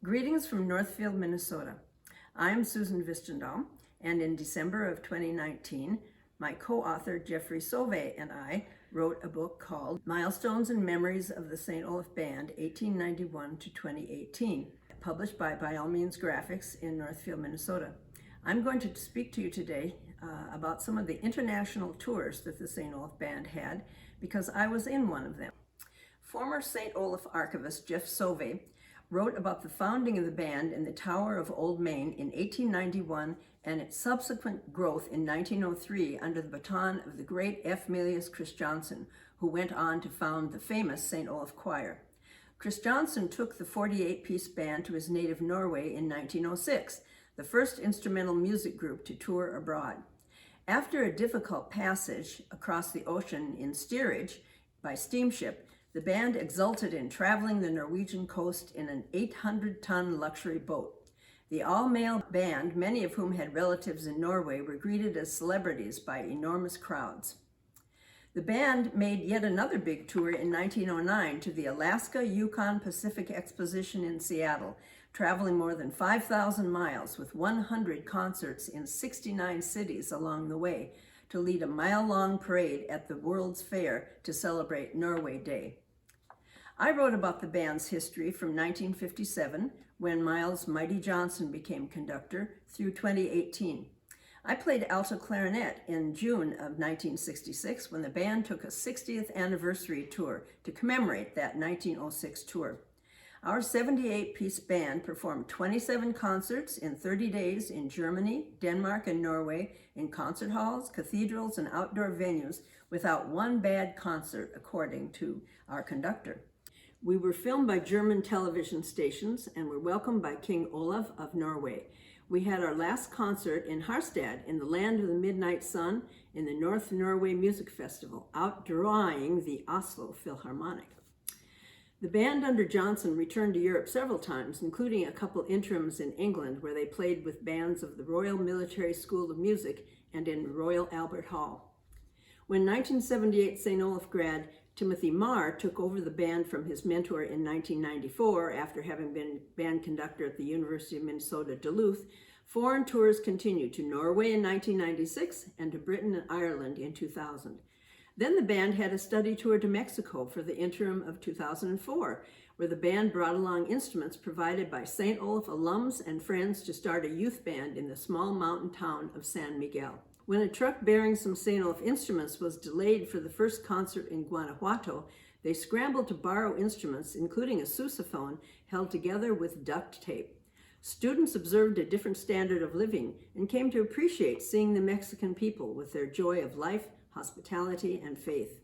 Greetings from Northfield, Minnesota. I'm Susan Hvistendahl, and in December of 2019, my co-author Jeffrey Sauvé and I wrote a book called Milestones and Memories of the St. Olaf Band, 1891 to 2018, published by All Means Graphics in Northfield, Minnesota. I'm going to speak to you today about some of the international tours that the St. Olaf Band had, because I was in one of them. Former St. Olaf archivist Jeff Sauvé wrote about the founding of the band in the Tower of Old Main in 1891 and its subsequent growth in 1903 under the baton of the great F. Milius Kristjansson, who went on to found the famous St. Olaf Choir. Kristjansson took the 48-piece band to his native Norway in 1906, the first instrumental music group to tour abroad. After a difficult passage across the ocean in steerage by steamship, the band exulted in traveling the Norwegian coast in an 800-ton luxury boat. The all-male band, many of whom had relatives in Norway, were greeted as celebrities by enormous crowds. The band made yet another big tour in 1909 to the Alaska Yukon Pacific Exposition in Seattle, traveling more than 5,000 miles with 100 concerts in 69 cities along the way, to lead a mile-long parade at the World's Fair to celebrate Norway Day. I wrote about the band's history from 1957, when Miles Mighty Johnson became conductor, through 2018. I played alto clarinet in June of 1966 when the band took a 60th anniversary tour to commemorate that 1906 tour. Our 78-piece band performed 27 concerts in 30 days in Germany, Denmark, and Norway, in concert halls, cathedrals, and outdoor venues, without one bad concert, according to our conductor. We were filmed by German television stations and were welcomed by King Olaf of Norway. We had our last concert in Harstad, in the land of the midnight sun, in the North Norway Music Festival, outdrawing the Oslo Philharmonic. The band under Johnson returned to Europe several times, including a couple interims in England, where they played with bands of the Royal Military School of Music and in Royal Albert Hall. When 1978 St. Olaf grad Timothy Marr took over the band from his mentor in 1994, after having been band conductor at the University of Minnesota Duluth, foreign tours continued to Norway in 1996 and to Britain and Ireland in 2000. Then the band had a study tour to Mexico for the interim of 2004, where the band brought along instruments provided by St. Olaf alums and friends to start a youth band in the small mountain town of San Miguel. When a truck bearing some St. Olaf instruments was delayed for the first concert in Guanajuato, they scrambled to borrow instruments, including a sousaphone held together with duct tape. Students observed a different standard of living and came to appreciate seeing the Mexican people with their joy of life, hospitality, and faith.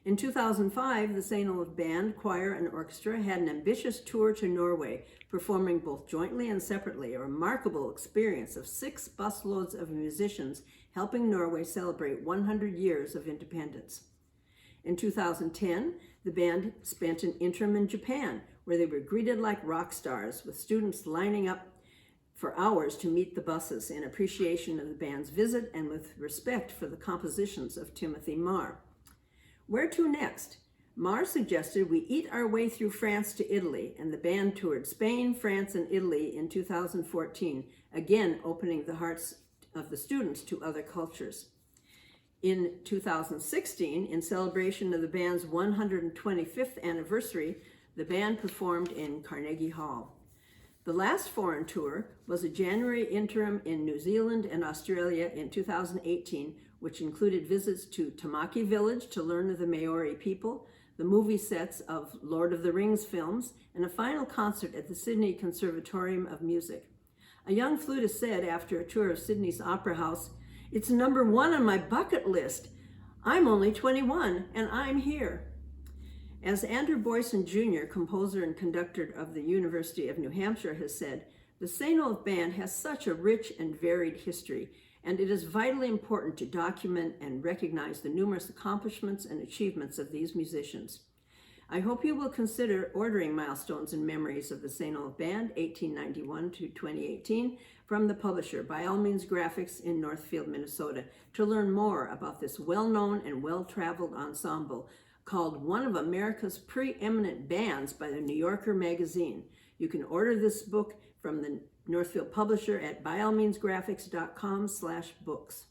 In 2005, the St. Olaf Band, Choir, and Orchestra had an ambitious tour to Norway, performing both jointly and separately, a remarkable experience of 6 busloads of musicians helping Norway celebrate 100 years of independence. In 2010, the band spent an interim in Japan, where they were greeted like rock stars, with students lining up for hours to meet the buses in appreciation of the band's visit and with respect for the compositions of Timothy Marr. Where to next? Marr suggested we eat our way through France to Italy, and the band toured Spain, France, and Italy in 2014, again opening the hearts of the students to other cultures. In 2016, in celebration of the band's 125th anniversary, the band performed in Carnegie Hall. The last foreign tour was a January interim in New Zealand and Australia in 2018, which included visits to Tamaki Village to learn of the Maori people, the movie sets of Lord of the Rings films, and a final concert at the Sydney Conservatorium of Music. A young flutist said after a tour of Sydney's Opera House, "It's number 1 on my bucket list. I'm only 21 and I'm here." As Andrew Boyson Jr., composer and conductor of the University of New Hampshire, has said, the St. Olaf Band has such a rich and varied history, and it is vitally important to document and recognize the numerous accomplishments and achievements of these musicians. I hope you will consider ordering Milestones and Memories of the St. Olaf Band, 1891 to 2018, from the publisher, By All Means Graphics in Northfield, Minnesota, to learn more about this well-known and well-traveled ensemble called One of America's Preeminent Bands by the New Yorker magazine. You can order this book from the Northfield publisher at byallmeansgraphics.com/books.